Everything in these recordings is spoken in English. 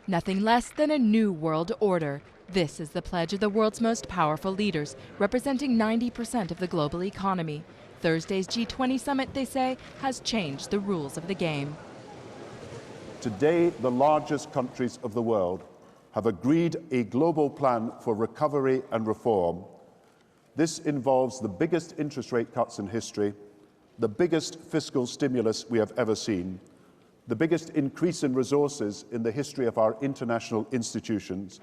Nothing less than a new world order. This is the pledge of the world's most powerful leaders, representing 90% of the global economy. Thursday's G20 summit, they say, has changed the rules of the game. Today, the largest countries of the world have agreed a global plan for recovery and reform. This involves the biggest interest rate cuts in history, the biggest fiscal stimulus we have ever seen, the biggest increase in resources in the history of our international institutions.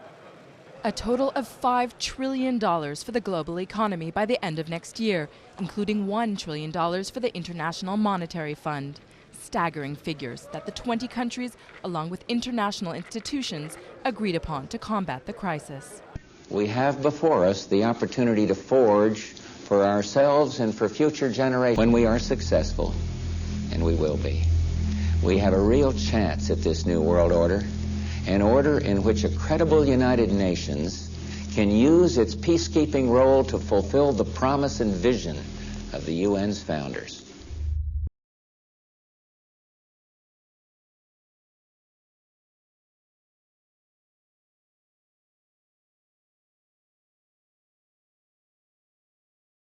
A total of $5 trillion for the global economy by the end of next year, including $1 trillion for the International Monetary Fund. Staggering figures that the 20 countries, along with international institutions, agreed upon to combat the crisis. We have before us the opportunity to forge for ourselves and for future generations. When we are successful, and we will be, we have a real chance at this new world order, an order in which a credible United Nations can use its peacekeeping role to fulfill the promise and vision of the UN's founders.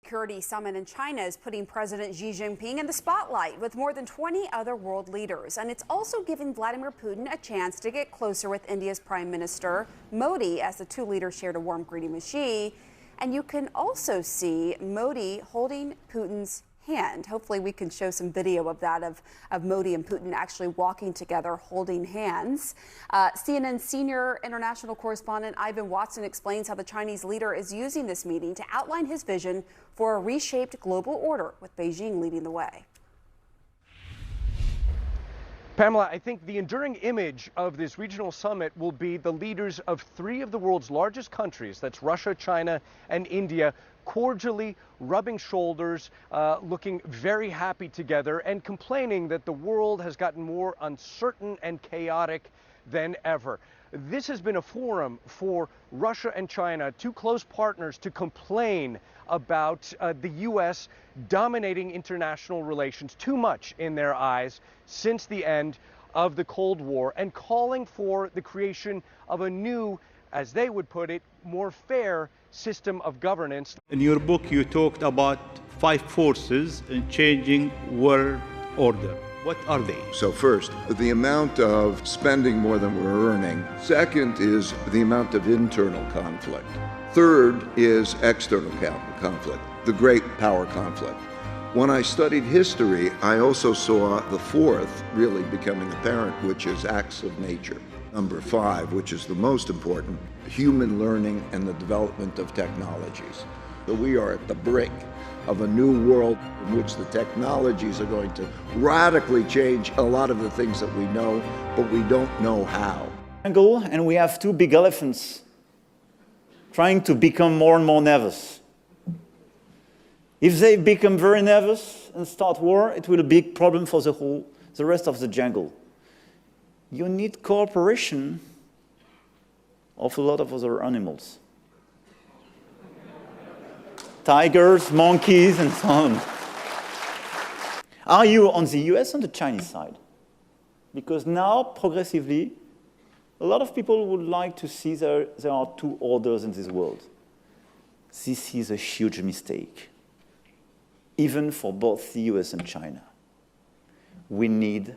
Security summit in China is putting President Xi Jinping in the spotlight with more than 20 other world leaders. And it's also giving Vladimir Putin a chance to get closer with India's Prime Minister Modi as the two leaders shared a warm greeting with Xi. And you can also see Modi holding Putin's hand. Hopefully we can show some video of that, of Modi and Putin actually walking together, holding hands. CNN senior international correspondent Ivan Watson explains how the Chinese leader is using this meeting to outline his vision for a reshaped global order, with Beijing leading the way. Pamela, I think the enduring image of this regional summit will be the leaders of three of the world's largest countries, that's Russia, China, and India, cordially rubbing shoulders, looking very happy together, and complaining that the world has gotten more uncertain and chaotic than ever. This has been a forum for Russia and China, two close partners, to complain about the U.S. dominating international relations too much in their eyes since the end of the Cold War, and calling for the creation of a new, as they would put it, more fair system of governance. In your book, you talked about 5 forces in changing world order. What are they? So first, the amount of spending more than we're earning. Second is the amount of internal conflict. Third is external conflict, the great power conflict. When I studied history, I also saw the fourth really becoming apparent, which is acts of nature. Number 5, which is the most important, human learning and the development of technologies. So we are at the brink of a new world in which the technologies are going to radically change a lot of the things that we know, but we don't know how. And we have 2 big elephants trying to become more and more nervous. If they become very nervous and start war, it will be a big problem for the rest of the jungle. You need cooperation of a lot of other animals. Tigers, monkeys, and so on. Are you on the US and the Chinese side? Because now, progressively, a lot of people would like to see there are 2 orders in this world. This is a huge mistake, even for both the US and China. We need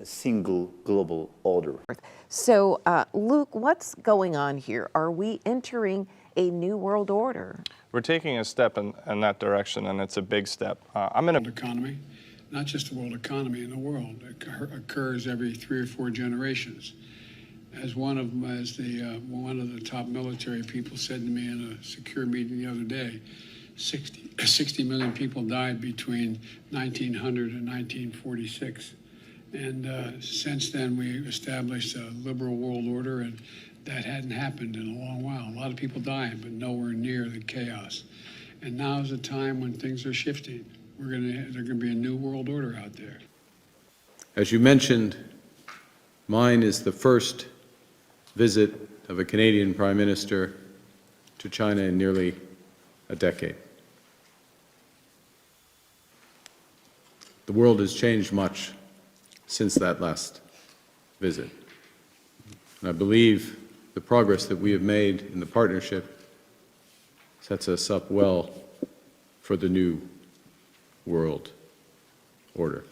a single global order. So, Luke, what's going on here? Are we entering a new world order? We're taking a step in that direction, and it's a big step. I'm in a economy, not just the world economy in the world. It occurs every 3 or 4 generations. As one of the top military people said to me in a secure meeting the other day, 60 million people died between 1900 and 1946. And since then, we established a liberal world order, and that hadn't happened in a long while. A lot of people dying, but nowhere near the chaos. And now is a time when things are shifting. There's going to be a new world order out there. As you mentioned, mine is the first visit of a Canadian Prime Minister to China in nearly a decade. The world has changed much since that last visit. And I believe the progress that we have made in the partnership sets us up well for the new world order.